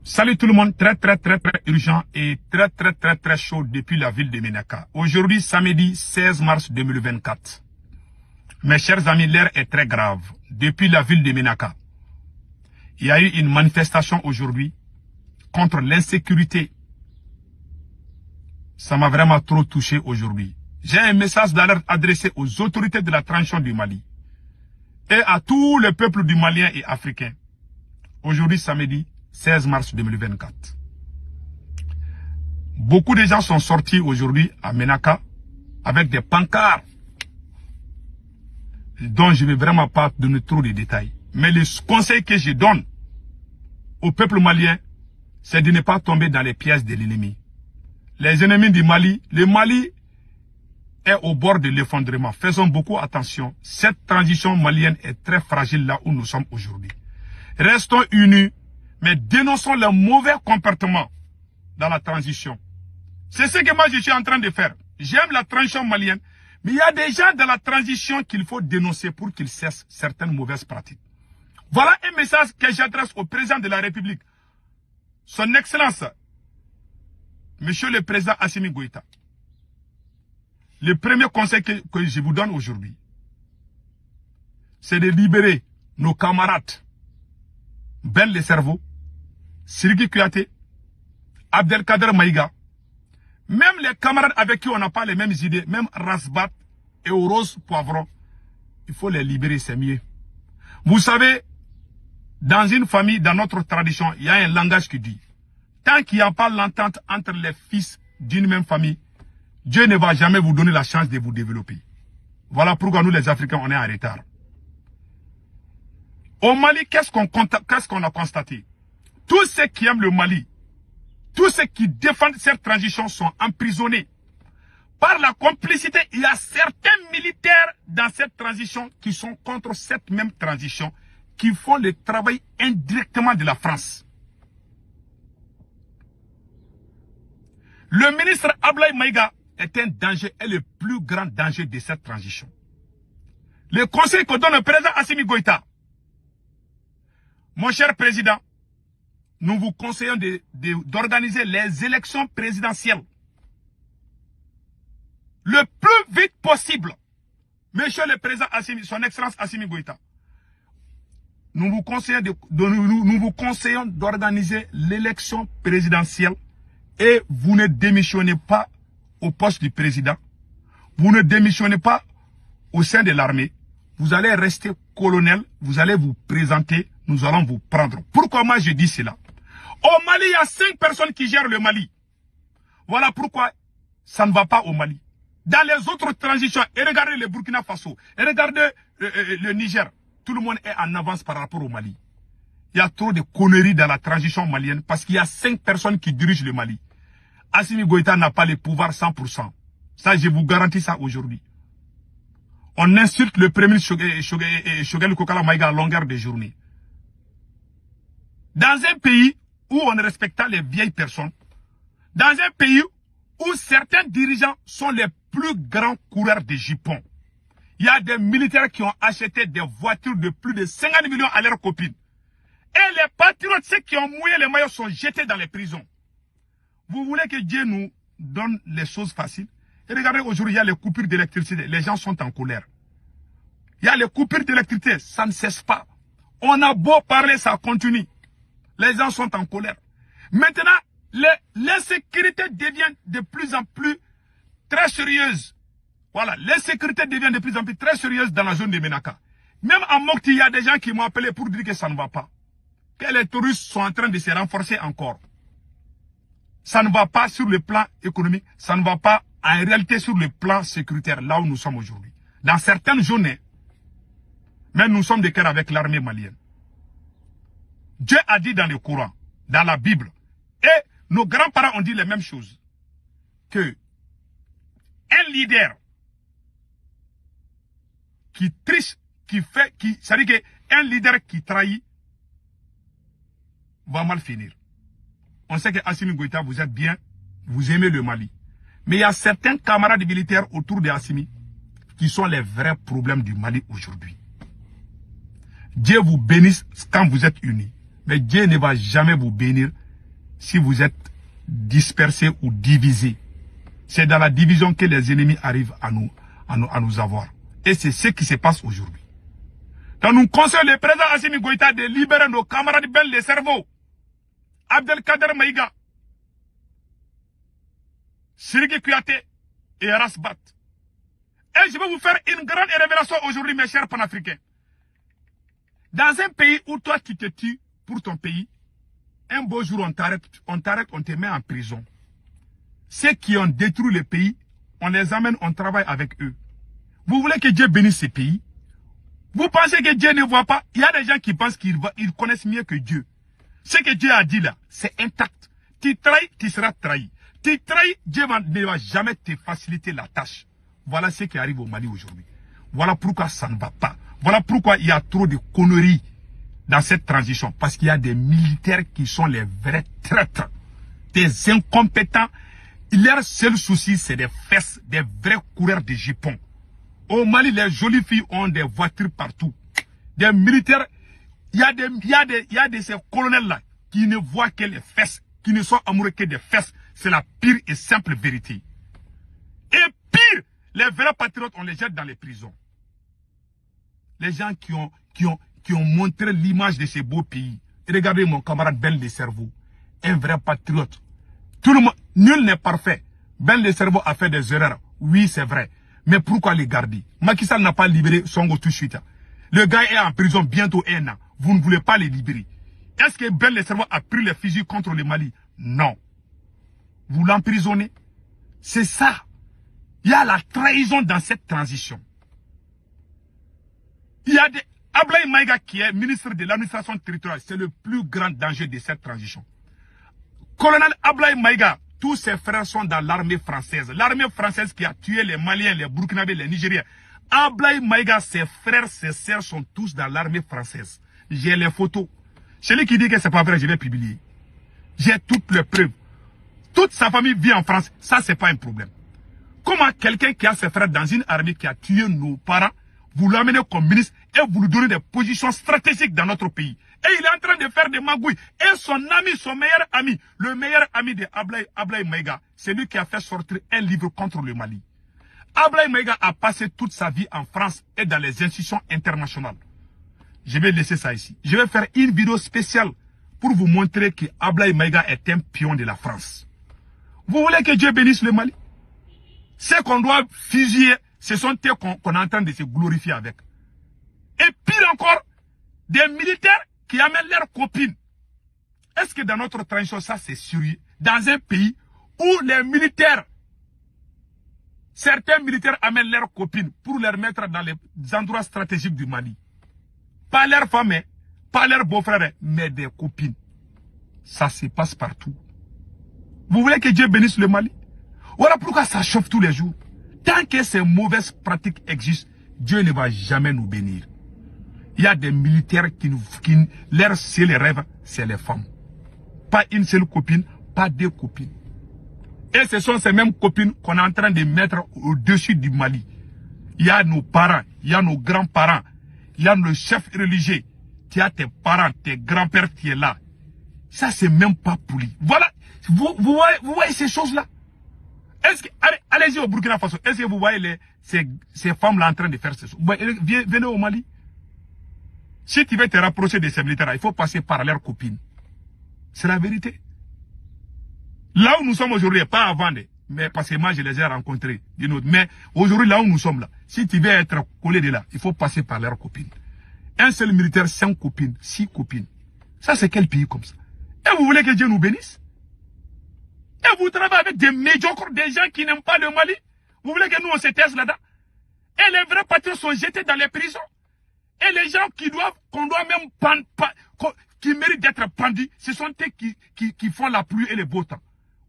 Salut tout le monde, très urgent et très chaud depuis la ville de Ménaka. Aujourd'hui, samedi 16 mars 2024. Mes chers amis, l'air est très grave. Depuis la ville de Ménaka, il y a eu une manifestation aujourd'hui contre l'insécurité. Ça m'a vraiment trop touché aujourd'hui. J'ai un message d'alerte adressé aux autorités de la transition du Mali et à tous les peuples du Malien et africains. Aujourd'hui, samedi 16 mars 2024. Beaucoup de gens sont sortis aujourd'hui à Ménaka avec des pancartes dont je ne vais vraiment pas donner trop de détails. Mais le conseil que je donne au peuple malien, c'est de ne pas tomber dans les pièges de l'ennemi. Les ennemis du Mali, le Mali est au bord de l'effondrement. Faisons beaucoup attention. Cette transition malienne est très fragile là où nous sommes aujourd'hui. Restons unis, mais dénonçons le mauvais comportement dans la transition. C'est ce que moi je suis en train de faire. J'aime la transition malienne, mais il y a des gens dans la transition qu'il faut dénoncer pour qu'ils cessent certaines mauvaises pratiques. Voilà un message que j'adresse au président de la République. Son Excellence, Monsieur le Président Assimi Goïta. Le premier conseil que je vous donne aujourd'hui, c'est de libérer nos camarades Ben le Cerveau, Sirigi Kouyaté, Abdelkader Maïga, même les camarades avec qui on n'a pas les mêmes idées, même Rasbat et Rose Poivron, il faut les libérer, c'est mieux. Vous savez, dans une famille, dans notre tradition, il y a un langage qui dit, tant qu'il n'y a pas l'entente entre les fils d'une même famille, Dieu ne va jamais vous donner la chance de vous développer. Voilà pourquoi nous les Africains, on est en retard. Au Mali, qu'est-ce qu'on a constaté? Tous ceux qui aiment le Mali, tous ceux qui défendent cette transition sont emprisonnés. Par la complicité, il y a certains militaires dans cette transition qui sont contre cette même transition, qui font le travail indirectement de la France. Le ministre Ablaye Maïga est un danger, est le plus grand danger de cette transition. Le conseil que donne le président Assimi Goïta, mon cher président, nous vous conseillons d'organiser les élections présidentielles le plus vite possible. Monsieur le président Assimi, son Excellence Assimi Goïta, nous vous conseillons d'organiser l'élection présidentielle et vous ne démissionnez pas au poste du président, vous ne démissionnez pas au sein de l'armée, vous allez rester colonel, vous allez vous présenter, nous allons vous prendre. Pourquoi moi je dis cela? Au Mali, il y a 5 personnes qui gèrent le Mali. Voilà pourquoi ça ne va pas au Mali. Dans les autres transitions, et regardez le Burkina Faso, et regardez le Niger, tout le monde est en avance par rapport au Mali. Il y a trop de conneries dans la transition malienne parce qu'il y a 5 personnes qui dirigent le Mali. Assimi Goïta n'a pas le pouvoir 100%. Ça, je vous garantis ça aujourd'hui. On insulte le premier Choguel Kokala Maïga à longueur de journée. Dans un pays où on ne respecte pas les vieilles personnes, dans un pays où certains dirigeants sont les plus grands coureurs de jupons, il y a des militaires qui ont acheté des voitures de plus de 50 millions à leurs copines. Et les patriotes, ceux qui ont mouillé les maillots, sont jetés dans les prisons. Vous voulez que Dieu nous donne les choses faciles? Et regardez, aujourd'hui, il y a les coupures d'électricité. Les gens sont en colère. Il y a les coupures d'électricité. Ça ne cesse pas. On a beau parler, ça continue. Les gens sont en colère. Maintenant, l'insécurité devient de plus en plus très sérieuse. Voilà, l'insécurité devient de plus en plus très sérieuse dans la zone de Ménaka. Même à Mokti, il y a des gens qui m'ont appelé pour dire que ça ne va pas. Que les touristes sont en train de se renforcer encore. Ça ne va pas sur le plan économique, ça ne va pas en réalité sur le plan sécuritaire, là où nous sommes aujourd'hui. Dans certaines zones, même nous sommes de cœur avec l'armée malienne. Dieu a dit dans le Coran, dans la Bible, et nos grands-parents ont dit les mêmes choses, que un leader qui triche, c'est-à-dire qu'un leader qui trahit va mal finir. On sait que Assimi Goïta, vous êtes bien, vous aimez le Mali. Mais il y a certains camarades militaires autour de Assimi qui sont les vrais problèmes du Mali aujourd'hui. Dieu vous bénisse quand vous êtes unis. Mais Dieu ne va jamais vous bénir si vous êtes dispersés ou divisés. C'est dans la division que les ennemis arrivent à nous avoir. Et c'est ce qui se passe aujourd'hui. Donc nous conseillons le président Assimi Goïta de libérer nos camarades belges les cerveaux. Abdelkader Maïga, Siriki Kouyaté et Rasbat. Et je vais vous faire une grande révélation aujourd'hui, mes chers panafricains. Dans un pays où toi tu te tues pour ton pays, un beau jour on t'arrête, on te met en prison. Ceux qui ont détruit le pays, on les amène, on travaille avec eux. Vous voulez que Dieu bénisse ces pays? Vous pensez que Dieu ne voit pas? Il y a des gens qui pensent qu'ils connaissent mieux que Dieu. Ce que Dieu a dit là, c'est intact. Tu trahis, tu seras trahi. Tu trahis, Dieu ne va jamais te faciliter la tâche. Voilà ce qui arrive au Mali aujourd'hui. Voilà pourquoi ça ne va pas. Voilà pourquoi il y a trop de conneries dans cette transition. Parce qu'il y a des militaires qui sont les vrais traîtres. Des incompétents. Leur seul souci, c'est des fesses, des vrais coureurs de jupons. Au Mali, les jolies filles ont des voitures partout. Des militaires, il y a de ces colonels-là qui ne voient que les fesses, qui ne sont amoureux que des fesses. C'est la pire et simple vérité. Et pire, les vrais patriotes, on les jette dans les prisons. Les gens qui ont montré l'image de ces beaux pays. Et regardez mon camarade Ben de Cerveau, un vrai patriote. Tout le monde, nul n'est parfait. Ben de Cerveau a fait des erreurs. Oui, c'est vrai. Mais pourquoi les garder? Macky Sall n'a pas libéré Songo tout de suite. Le gars est en prison bientôt 1 an. Vous ne voulez pas les libérer. Est-ce que Ben de Cerveau a pris les fusils contre le Mali? Non. Vous l'emprisonnez? C'est ça. Il y a la trahison dans cette transition. Il y a des... Ablaye Maïga qui est ministre de l'administration territoriale, c'est le plus grand danger de cette transition. Colonel Ablaye Maïga, tous ses frères sont dans l'armée française. L'armée française qui a tué les Maliens, les Burkinabés, les Nigériens. Ablaye Maïga, ses frères, ses sœurs sont tous dans l'armée française. J'ai les photos. Celui qui dit que c'est pas vrai, je vais publier. J'ai toutes les preuves. Toute sa famille vit en France. Ça, c'est pas un problème. Comment quelqu'un qui a ses frères dans une armée qui a tué nos parents, vous l'amenez comme ministre et vous lui donnez des positions stratégiques dans notre pays. Et il est en train de faire des magouilles. Et son ami, son meilleur ami, le meilleur ami de Ablaye Maïga, c'est lui qui a fait sortir un livre contre le Mali. Ablaye Maïga a passé toute sa vie en France et dans les institutions internationales. Je vais laisser ça ici. Je vais faire une vidéo spéciale pour vous montrer que Ablaye Maïga est un pion de la France. Vous voulez que Dieu bénisse le Mali? Ce qu'on doit fusiller, ce sont eux qu'on est en train de se glorifier avec. Et pire encore, des militaires qui amènent leurs copines. Est-ce que dans notre transition, ça c'est sérieux? Dans un pays où les militaires, certains militaires amènent leurs copines pour les mettre dans les endroits stratégiques du Mali. Pas leurs femmes, pas leurs beaux-frères, mais des copines. Ça se passe partout. Vous voulez que Dieu bénisse le Mali? Voilà pourquoi ça chauffe tous les jours. Tant que ces mauvaises pratiques existent, Dieu ne va jamais nous bénir. Il y a des militaires qui leur seul rêve, c'est les femmes. Pas une seule copine, pas deux copines. Et ce sont ces mêmes copines qu'on est en train de mettre au-dessus du Mali. Il y a nos parents, il y a nos grands-parents, il y a nos chefs religieux. Tu as tes parents, tes grands-pères qui sont là. Ça, c'est même pas poli. Voilà, vous voyez ces choses-là? Est-ce que, allez-y au Burkina Faso, est-ce que vous voyez ces femmes-là en train de faire ces choses? Venez au Mali. Si tu veux te rapprocher de ces militaires, il faut passer par leurs copines. C'est la vérité. Là où nous sommes aujourd'hui, pas avant, mais parce que moi je les ai rencontrés. Mais aujourd'hui, là où nous sommes là, si tu veux être collé de là, il faut passer par leurs copines. Un seul militaire, 5 copines, 6 copines. Ça, c'est quel pays comme ça? Et vous voulez que Dieu nous bénisse? Et vous travaillez avec des médiocres, des gens qui n'aiment pas le Mali? Vous voulez que nous on se taise là-dedans? Et les vrais patriotes sont jetés dans les prisons? Et les gens qu'on doit même qui méritent d'être pendus, ce sont eux qui font la pluie et le beau temps.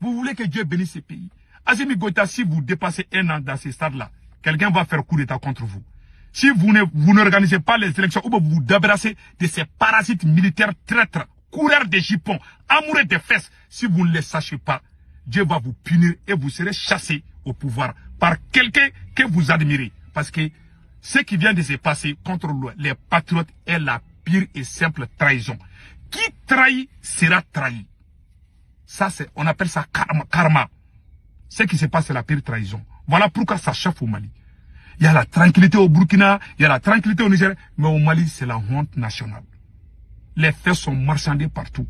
Vous voulez que Dieu bénisse ces pays? Assimi Goïta, si vous dépassez 1 an dans ces stades-là, quelqu'un va faire coup d'état contre vous. Si vous n'organisez pas les élections, ou vous vous débarrassez de ces parasites militaires traîtres, coureurs des jupons, amoureux des fesses, si vous ne les sachez pas, Dieu va vous punir et vous serez chassé au pouvoir par quelqu'un que vous admirez. Parce que ce qui vient de se passer contre les patriotes est la pire et simple trahison. Qui trahit sera trahi. Ça, on appelle ça karma. Ce qui se passe, c'est la pire trahison. Voilà pourquoi ça chauffe au Mali. Il y a la tranquillité au Burkina, il y a la tranquillité au Niger, mais au Mali, c'est la honte nationale. Les faits sont marchandés partout.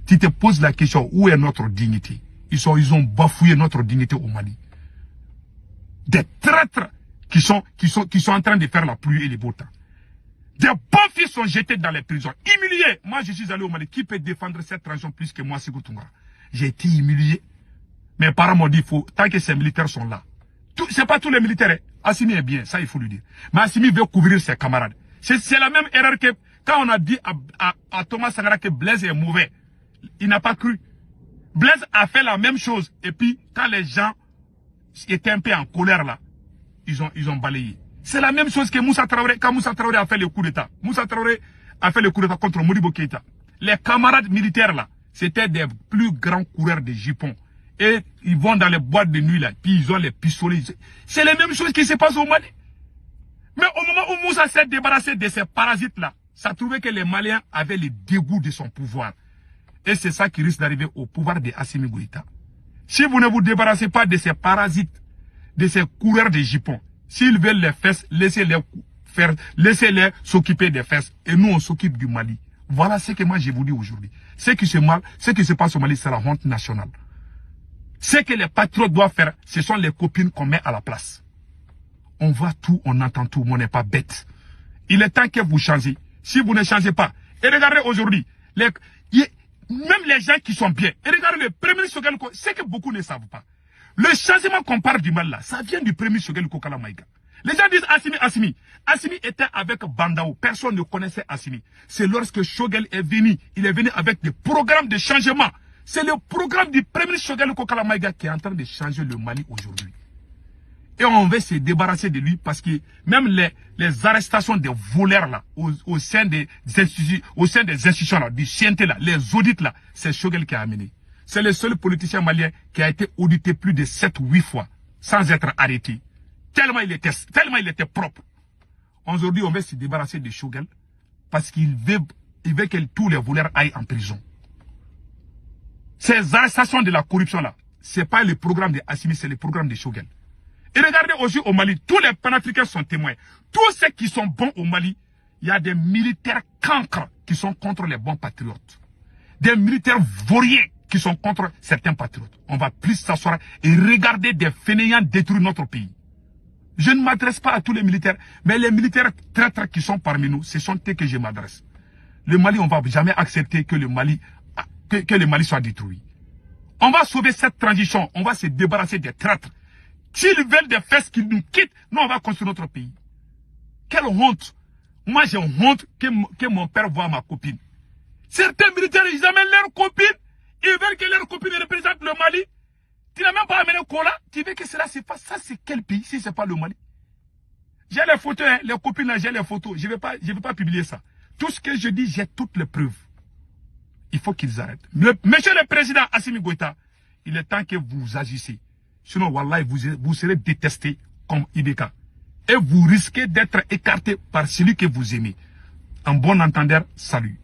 Tu te poses la question, où est notre dignité? Ils ont bafoué notre dignité au Mali. Des traîtres qui sont en train de faire la pluie et les beaux temps. Des bons fils sont jetés dans les prisons, humiliés. Moi, je suis allé au Mali. Qui peut défendre cette transition plus que moi, Sékou Toungara? J'ai été humilié. Mes parents m'ont dit, tant que ces militaires sont là, c'est pas tous les militaires. Hein. Assimi est bien, ça il faut lui dire. Mais Assimi veut couvrir ses camarades. C'est la même erreur que quand on a dit à Thomas Sankara que Blaise est mauvais. Il n'a pas cru. Blaise a fait la même chose. Et puis, quand les gens étaient un peu en colère là, ils ont balayé. C'est la même chose que Moussa Traoré, quand Moussa Traoré a fait le coup d'État. Moussa Traoré a fait le coup d'État contre Modibo Keïta. Les camarades militaires là, c'était des plus grands coureurs de jupons. Et ils vont dans les boîtes de nuit là, puis ils ont les pistolets. C'est les mêmes choses qui se passent au Mali. Mais au moment où Moussa s'est débarrassé de ces parasites là, ça trouvait que les Maliens avaient le dégoût de son pouvoir. Et c'est ça qui risque d'arriver au pouvoir de Assimi Goïta. Si vous ne vous débarrassez pas de ces parasites, de ces coureurs de jupons, s'ils veulent les fesses, laissez-les s'occuper des fesses. Et nous, on s'occupe du Mali. Voilà ce que moi je vous dis aujourd'hui. Ce qui se passe au Mali, c'est la honte nationale. Ce que les patriotes doivent faire, ce sont les copines qu'on met à la place. On voit tout, on entend tout, mais on n'est pas bête. Il est temps que vous changez. Si vous ne changez pas, et regardez aujourd'hui, même les gens qui sont bien, et regardez le premier Choguel, c'est que beaucoup ne savent pas. Le changement qu'on parle du mal là, ça vient du premier Choguel Kokala Maïga. Les gens disent Assimi, Assimi. Assimi était avec Bandao. Personne ne connaissait Assimi. C'est lorsque Choguel est venu, il est venu avec des programmes de changement. C'est le programme du premier Choguel Kokala Maïga qui est en train de changer le Mali aujourd'hui. Et on veut se débarrasser de lui parce que même les arrestations des voleurs là, au sein des institutions là, du CNT là, les audits là, c'est Choguel qui a amené. C'est le seul politicien malien qui a été audité plus de 7 ou 8 fois sans être arrêté. Tellement il était propre. Aujourd'hui, on veut se débarrasser de Choguel parce qu'il veut que tous les voleurs aillent en prison. Ces arrestations de la corruption là, c'est pas le programme de Assimi, c'est le programme de Choguel. Et regardez aussi au Mali, tous les panafricains sont témoins. Tous ceux qui sont bons au Mali, il y a des militaires cancres qui sont contre les bons patriotes. Des militaires vauriens qui sont contre certains patriotes. On va plus s'asseoir et regarder des fainéants détruire notre pays. Je ne m'adresse pas à tous les militaires, mais les militaires traîtres qui sont parmi nous, ce sont eux que je m'adresse. Le Mali, on ne va jamais accepter que le Mali soit détruit. On va sauver cette transition, on va se débarrasser des traîtres. S'ils veulent des fesses qu'ils nous quittent, nous on va construire notre pays. Quelle honte! Moi j'ai honte que mon père voie ma copine. Certains militaires, ils amènent leurs copines, ils veulent que leurs copines représentent le Mali. Tu n'as même pas amené Kola, tu veux que cela se fasse. Ça c'est quel pays si ce n'est pas le Mali? J'ai les photos, hein, les copines là, j'ai les photos. Je ne vais pas publier ça. Tout ce que je dis, j'ai toutes les preuves. Il faut qu'ils arrêtent. Monsieur le président Assimi Goïta, il est temps que vous agissez. Sinon, Wallah, vous serez détesté comme Ibeka. Et vous risquez d'être écarté par celui que vous aimez. En bon entendeur, salut.